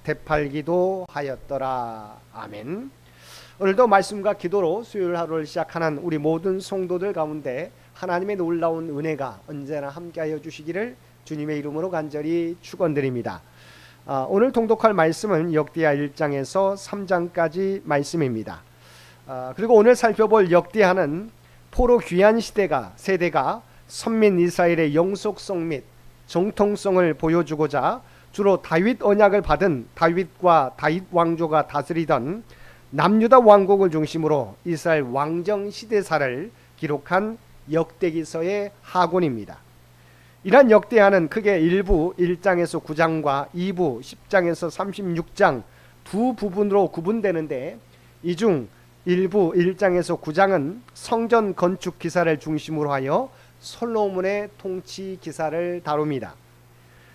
되팔기도 하였더라. 아멘. 오늘도 말씀과 기도로 수요일 하루를 시작하는 우리 모든 성도들 가운데 하나님의 놀라운 은혜가 언제나 함께하여 주시기를 주님의 이름으로 간절히 축원드립니다. 오늘 통독할 말씀은 역대하 1장에서 3장까지 말씀입니다. 그리고 오늘 살펴볼 역대하는 포로 귀환 세대가 선민 이스라엘의 영속성 및 정통성을 보여주고자 주로 다윗 언약을 받은 다윗과 다윗 왕조가 다스리던 남유다 왕국을 중심으로 이스라엘 왕정 시대사를 기록한 역대기서의 하권입니다. 이러한 역대하는 크게 1부 1장에서 9장과 2부 10장에서 36장 두 부분으로 구분되는데, 이 중 1부 1장에서 9장은 성전 건축 기사를 중심으로 하여 솔로몬의 통치 기사를 다룹니다.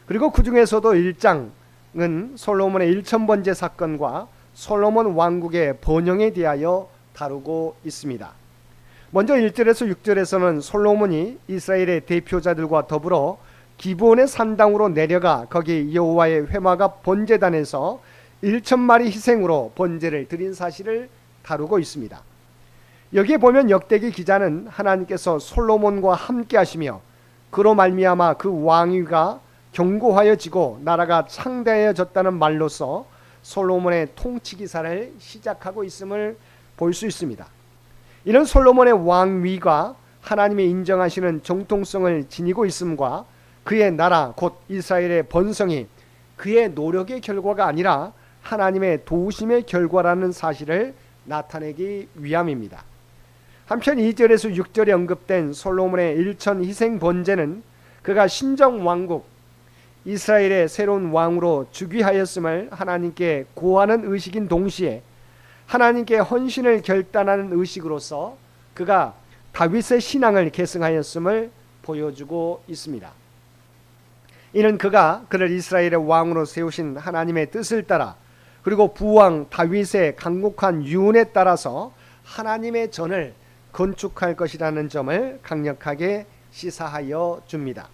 그리고 그 중에서도 1장은 솔로몬의 1000번째 사건과 솔로몬 왕국의 번영에 대하여 다루고 있습니다. 먼저 1절에서 6절에서는 솔로몬이 이스라엘의 대표자들과 더불어 기브온의 산당으로 내려가 거기 여호와의 회막가 번제단에서 1000마리 희생으로 번제를 드린 사실을 다루고 있습니다. 여기에 보면 역대기 기자는 하나님께서 솔로몬과 함께 하시며 그로 말미암아 그 왕위가 견고하여지고 나라가 창대해졌다는 말로서 솔로몬의 통치 기사를 시작하고 있음을 볼 수 있습니다. 이런 솔로몬의 왕위가 하나님이 인정하시는 정통성을 지니고 있음과 그의 나라 곧 이스라엘의 번성이 그의 노력의 결과가 아니라 하나님의 도우심의 결과라는 사실을 나타내기 위함입니다. 한편 2절에서 6절에 언급된 솔로몬의 1000 희생 번제는 그가 신정 왕국 이스라엘의 새로운 왕으로 즉위하였음을 하나님께 고하는 의식인 동시에 하나님께 헌신을 결단하는 의식으로서 그가 다윗의 신앙을 계승하였음을 보여주고 있습니다. 이는 그가 그를 이스라엘의 왕으로 세우신 하나님의 뜻을 따라 그리고 부왕 다윗의 강력한 유언에 따라서 하나님의 전을 건축할 것이라는 점을 강력하게 시사하여 줍니다.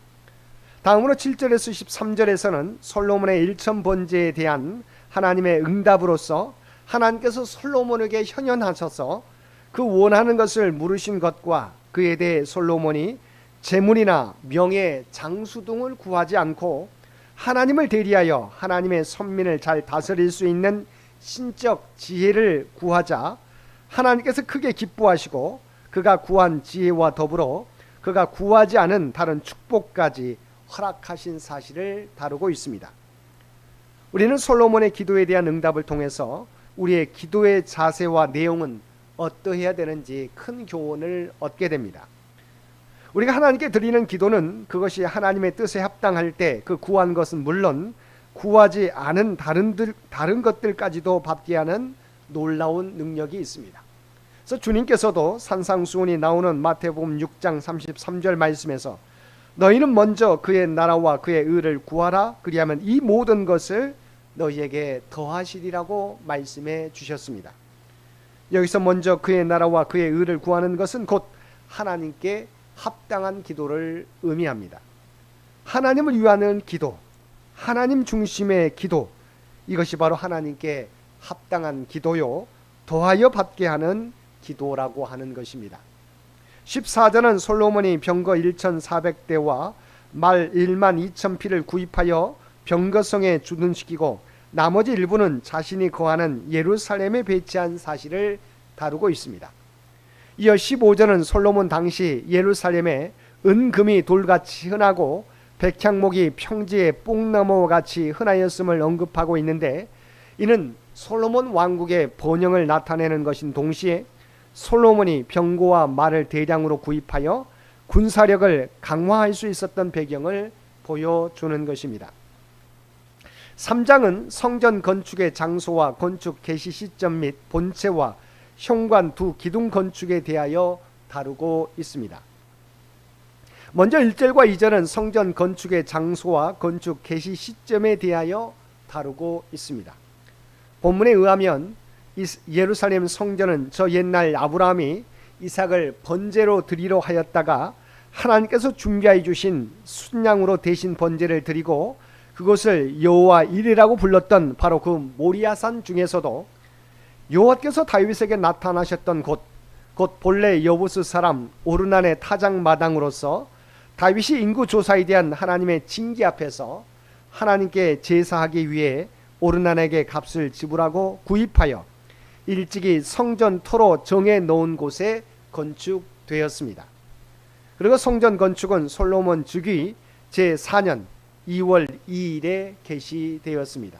다음으로 7절에서 13절에서는 솔로몬의 1000 번제에 대한 하나님의 응답으로서 하나님께서 솔로몬에게 현현하셔서 그 원하는 것을 물으신 것과 그에 대해 솔로몬이 재물이나 명예, 장수 등을 구하지 않고 하나님을 대리하여 하나님의 선민을 잘 다스릴 수 있는 신적 지혜를 구하자 하나님께서 크게 기뻐하시고 그가 구한 지혜와 더불어 그가 구하지 않은 다른 축복까지 허락하신 사실을 다루고 있습니다. 우리는 솔로몬의 기도에 대한 응답을 통해서 우리의 기도의 자세와 내용은 어떠해야 되는지 큰 교훈을 얻게 됩니다. 우리가 하나님께 드리는 기도는 그것이 하나님의 뜻에 합당할 때 그 구한 것은 물론 구하지 않은 다른 것들까지도 받게 하는 놀라운 능력이 있습니다. 그래서 주님께서도 산상수훈이 나오는 마태복음 6장 33절 말씀에서 너희는 먼저 그의 나라와 그의 의를 구하라 그리하면 이 모든 것을 너희에게 더하시리라고 말씀해 주셨습니다. 여기서 먼저 그의 나라와 그의 의를 구하는 것은 곧 하나님께 합당한 기도를 의미합니다. 하나님을 위하는 기도, 하나님 중심의 기도, 이것이 바로 하나님께 합당한 기도요 더하여 받게 하는 기도라고 하는 것입니다. 14절은 솔로몬이 병거 1400대와 말 1만 2천匹를 구입하여 병거성에 주둔시키고 나머지 일부는 자신이 거하는 예루살렘에 배치한 사실을 다루고 있습니다. 이어 15절은 솔로몬 당시 예루살렘에 은금이 돌같이 흔하고 백향목이 평지의 뽕나무와 같이 흔하였음을 언급하고 있는데, 이는 솔로몬 왕국의 번영을 나타내는 것인 동시에 솔로몬이 병거와 말을 대량으로 구입하여 군사력을 강화할 수 있었던 배경을 보여주는 것입니다. 3장은 성전 건축의 장소와 건축 개시 시점 및 본체와 현관 두 기둥 건축에 대하여 다루고 있습니다. 먼저 1절과 2절은 성전 건축의 장소와 건축 개시 시점에 대하여 다루고 있습니다. 본문에 의하면 예루살렘 성전은 저 옛날 아브라함이 이삭을 번제로 드리려 하였다가 하나님께서 준비해 주신 순양으로 대신 번제를 드리고 그곳을 여호와 이레라고 불렀던 바로 그 모리아산 중에서도 여호와께서 다윗에게 나타나셨던 곳, 곧 본래 여부스 사람 오르난의 타작마당으로서 다윗이 인구 조사에 대한 하나님의 징계 앞에서 하나님께 제사하기 위해 오르난에게 값을 지불하고 구입하여 일찍이 성전토로 정해 놓은 곳에 건축되었습니다. 그리고 성전 건축은 솔로몬 즉위 제4년 2월 2일에 개시되었습니다.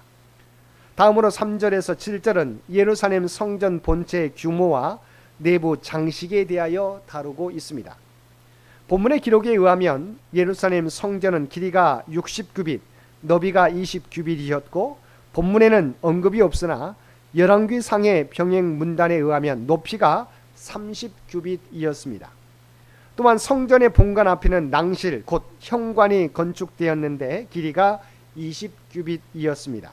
다음으로 3절에서 7절은 예루살렘 성전 본체의 규모와 내부 장식에 대하여 다루고 있습니다. 본문의 기록에 의하면 예루살렘 성전은 길이가 60규빗, 너비가 20규빗이었고 본문에는 언급이 없으나 열왕기상의 병행 문단에 의하면 높이가 30규빗이었습니다. 또한 성전의 본관 앞에는 낭실 곧 현관이 건축되었는데 길이가 20규빗이었습니다.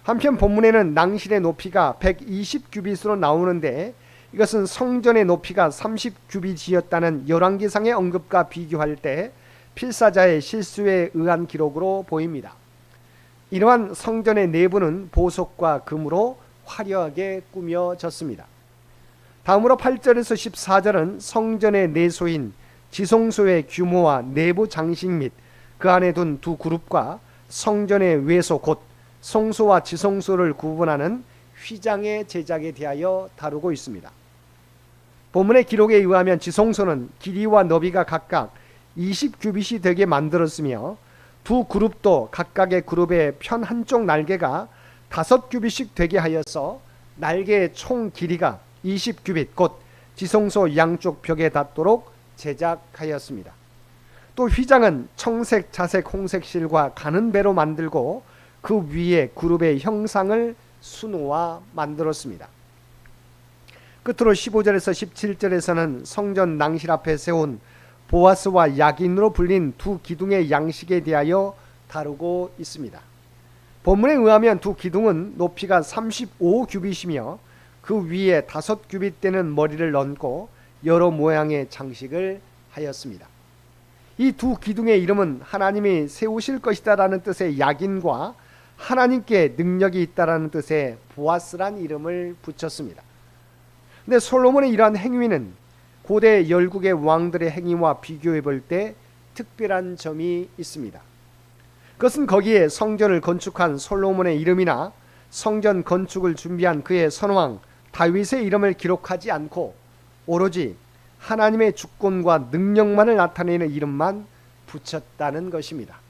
한편 본문에는 낭실의 높이가 120규빗으로 나오는데 이것은 성전의 높이가 30규빗이었다는 열왕기상의 언급과 비교할 때 필사자의 실수에 의한 기록으로 보입니다. 이러한 성전의 내부는 보석과 금으로 화려하게 꾸며졌습니다. 다음으로 8절에서 14절은 성전의 내소인 지성소의 규모와 내부 장식 및 그 안에 둔 두 그룹과 성전의 외소 곧 성소와 지성소를 구분하는 휘장의 제작에 대하여 다루고 있습니다. 본문의 기록에 의하면 지성소는 길이와 너비가 각각 20규빗이 되게 만들었으며 두 그룹도 각각의 그룹의 편 한쪽 날개가 5규빗씩 되게 하여서 날개의 총 길이가 20규빗 곧 지성소 양쪽 벽에 닿도록 제작하였습니다. 또 휘장은 청색, 자색, 홍색 실과 가는 배로 만들고 그 위에 그룹의 형상을 수놓아 만들었습니다. 끝으로 15절에서 17절에서는 성전 낭실 앞에 세운 보아스와 야긴으로 불린 두 기둥의 양식에 대하여 다루고 있습니다. 본문에 의하면 두 기둥은 높이가 35규빗이며 그 위에 5규빗 되는 머리를 얹고 여러 모양의 장식을 하였습니다. 이 두 기둥의 이름은 하나님이 세우실 것이다라는 뜻의 야긴과 하나님께 능력이 있다라는 뜻의 보아스란 이름을 붙였습니다. 근데 솔로몬의 이러한 행위는 고대 열국의 왕들의 행위와 비교해 볼 때 특별한 점이 있습니다. 그것은 거기에 성전을 건축한 솔로몬의 이름이나 성전 건축을 준비한 그의 선왕 다윗의 이름을 기록하지 않고 오로지 하나님의 주권과 능력만을 나타내는 이름만 붙였다는 것입니다.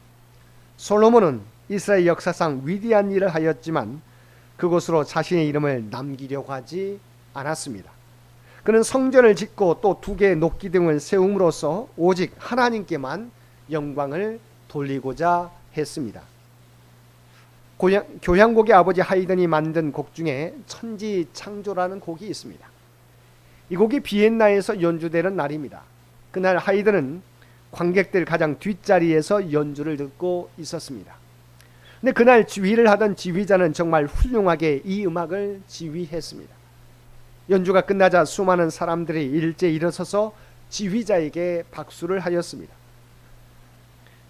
솔로몬은 이스라엘 역사상 위대한 일을 하였지만 그곳으로 자신의 이름을 남기려고 하지 않았습니다. 그는 성전을 짓고 또 2개의 녹기둥을 세움으로써 오직 하나님께만 영광을 돌리고자 했습니다. 교향곡의 아버지 하이든이 만든 곡 중에 천지창조라는 곡이 있습니다. 이 곡이 비엔나에서 연주되는 날입니다. 그날 하이든은 관객들 가장 뒷자리에서 연주를 듣고 있었습니다. 근데 그날 지휘를 하던 지휘자는 정말 훌륭하게 이 음악을 지휘했습니다. 연주가 끝나자 수많은 사람들이 일제히 일어서서 지휘자에게 박수를 하였습니다.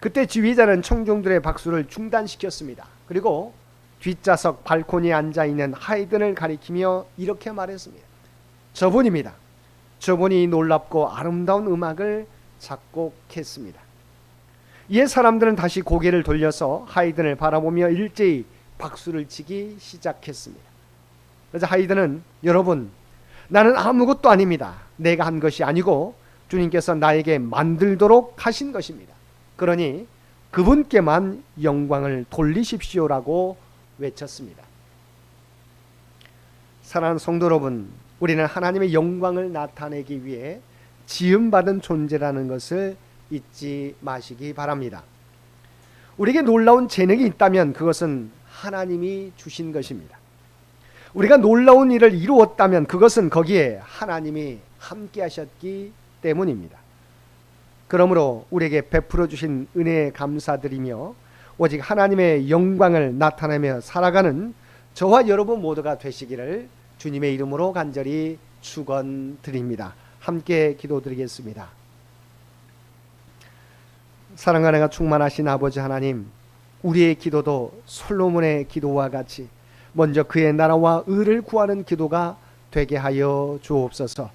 그때 지휘자는 청중들의 박수를 중단시켰습니다. 그리고 뒷좌석 발코니에 앉아있는 하이든을 가리키며 이렇게 말했습니다. 저분입니다. 저분이 놀랍고 아름다운 음악을 작곡했습니다. 이에 사람들은 다시 고개를 돌려서 하이든을 바라보며 일제히 박수를 치기 시작했습니다. 그래서 하이든은 여러분, 나는 아무것도 아닙니다. 내가 한 것이 아니고 주님께서 나에게 만들도록 하신 것입니다. 그러니 그분께만 영광을 돌리십시오라고 외쳤습니다. 사랑하는 성도 여러분, 우리는 하나님의 영광을 나타내기 위해 지음받은 존재라는 것을 잊지 마시기 바랍니다. 우리에게 놀라운 재능이 있다면 그것은 하나님이 주신 것입니다. 우리가 놀라운 일을 이루었다면 그것은 거기에 하나님이 함께 하셨기 때문입니다. 그러므로 우리에게 베풀어 주신 은혜에 감사드리며 오직 하나님의 영광을 나타내며 살아가는 저와 여러분 모두가 되시기를 주님의 이름으로 간절히 축원드립니다. 함께 기도드리겠습니다. 사랑과 은혜가 충만하신 아버지 하나님, 우리의 기도도 솔로몬의 기도와 같이 먼저 그의 나라와 의를 구하는 기도가 되게 하여 주옵소서.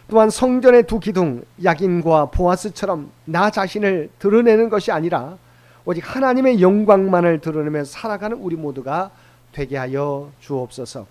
또한 성전의 두 기둥 야긴과 보아스처럼 나 자신을 드러내는 것이 아니라 오직 하나님의 영광만을 드러내며 살아가는 우리 모두가 되게 하여 주옵소서.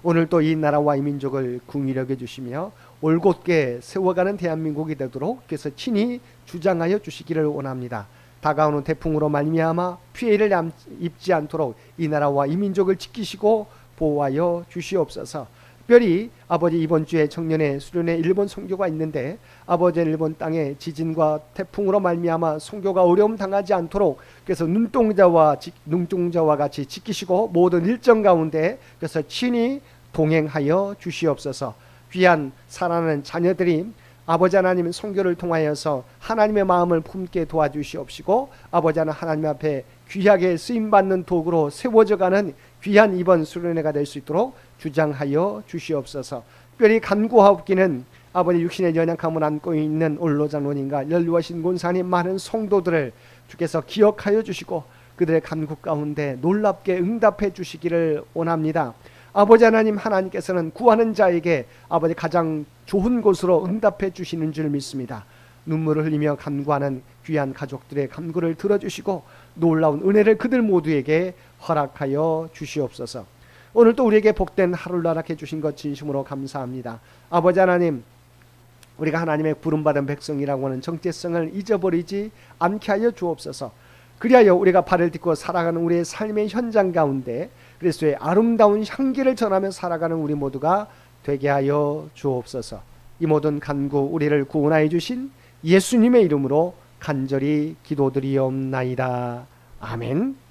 오늘 또 이 나라와 이 민족을 긍휼히 여겨 주시며 올곧게 세워가는 대한민국이 되도록 그래서 친히 주장하여 주시기를 원합니다. 다가오는 태풍으로 말미암아 피해를 입지 않도록 이 나라와 이 민족을 지키시고 보호하여 주시옵소서. 특별히 아버지 이번 주에 청년의 수련회 일본 선교가 있는데 아버지 일본 땅에 지진과 태풍으로 말미암아 선교가 어려움 당하지 않도록 그래서 눈동자와 같이 지키시고 모든 일정 가운데 그래서 친히 동행하여 주시옵소서. 귀한 사랑하는 자녀들이 아버지 하나님 선교를 통하여서 하나님의 마음을 품게 도와주시옵시고 아버지 하나님 앞에 귀하게 쓰임받는 도구로 세워져가는 귀한 이번 수련회가 될 수 있도록 주장하여 주시옵소서. 특별히 간구하옵기는 아버지 육신의 연약함을 안고 있는 올로장로님과 연루하신 권사님 많은 성도들을 주께서 기억하여 주시고 그들의 간구 가운데 놀랍게 응답해 주시기를 원합니다. 아버지 하나님 하나님께서는 구하는 자에게 아버지 가장 좋은 곳으로 응답해 주시는 줄 믿습니다. 눈물을 흘리며 간구하는 귀한 가족들의 간구를 들어주시고 놀라운 은혜를 그들 모두에게 허락하여 주시옵소서. 오늘 또 우리에게 복된 하루를 허락해 주신 것 진심으로 감사합니다. 아버지 하나님, 우리가 하나님의 부름받은 백성이라고 하는 정체성을 잊어버리지 않게 하여 주옵소서. 그리하여 우리가 발을 딛고 살아가는 우리의 삶의 현장 가운데 그리스도의 아름다운 향기를 전하며 살아가는 우리 모두가 되게 하여 주옵소서. 이 모든 간구 우리를 구원하여 주신 예수님의 이름으로 간절히 기도드리옵나이다. 아멘.